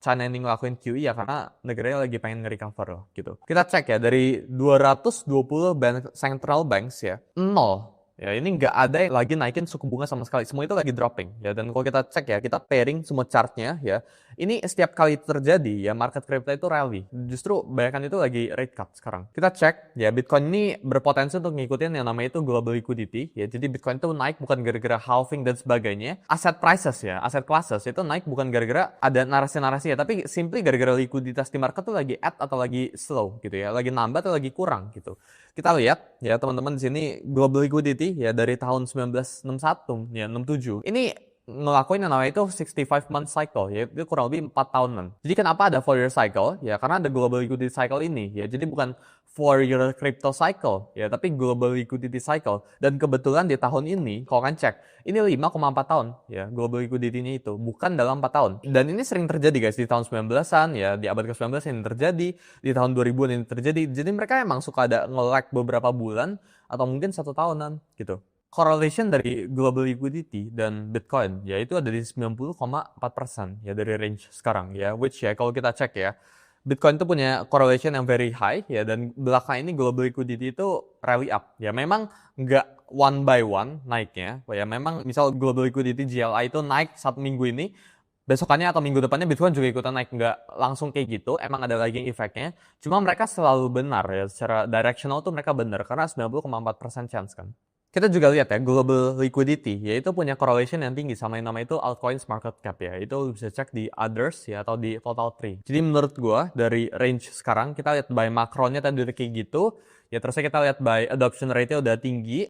China ini ngelakuin QE ya karena negaranya lagi pengen nge-recover loh, gitu. Kita cek ya, dari 220 bank central banks ya, nol. Ya, ini nggak ada yang lagi naikin suku bunga sama sekali. Semua itu lagi dropping. Ya, dan kalau kita cek ya, kita pairing semua chartnya ya. Ini setiap kali terjadi ya, market crypto itu rally. Justru bayangkan itu lagi rate cut sekarang. Kita cek ya, Bitcoin ini berpotensi untuk ngikutin yang namanya itu global liquidity. Ya, jadi Bitcoin itu naik bukan gara-gara halving dan sebagainya. Aset prices ya, aset classes itu naik bukan gara-gara ada narasi-narasi ya, tapi simply gara-gara likuiditas di market tuh lagi add atau lagi slow gitu ya, lagi nambah atau lagi kurang gitu. Kita lihat ya teman-teman di sini global liquidity ya dari tahun 1961 ya 67. Ini ngelakuin yang namanya itu 65 month cycle ya, itu kurang lebih 4 tahunan. Jadi kenapa ada 4 year cycle? Ya karena ada global liquidity cycle ini ya. Jadi bukan 4 year crypto cycle ya, tapi global liquidity cycle. Dan kebetulan di tahun ini kalau kan cek ini 5,4 tahun ya global liquidity-nya itu, bukan dalam 4 tahun. Dan ini sering terjadi guys di tahun 19-an ya, di abad ke-19 ini terjadi, di tahun 2000-an ini terjadi. Jadi mereka emang suka ada nge-lag beberapa bulan atau mungkin 1 tahunan gitu. Correlation dari global liquidity dan Bitcoin ya itu ada di 90,4% ya dari range sekarang ya, which ya kalau kita cek ya, Bitcoin itu punya correlation yang very high ya, dan belakang ini global liquidity itu rally up ya, memang nggak one by one naiknya ya, memang misal global liquidity GLI itu naik 1 minggu ini, besokannya atau minggu depannya Bitcoin juga ikutan naik, nggak langsung kayak gitu, emang ada lagging effect-nya, cuma mereka selalu benar ya, secara directional tuh mereka benar karena 90,4% chance kan. Kita juga lihat ya, global liquidity, yaitu punya correlation yang tinggi sama yang namanya itu altcoins market cap ya. Itu bisa cek di others ya, atau di total tree. Jadi menurut gua, dari range sekarang, kita lihat by makronya tadi udah kayak gitu, ya terusnya kita lihat by adoption rate-nya udah tinggi,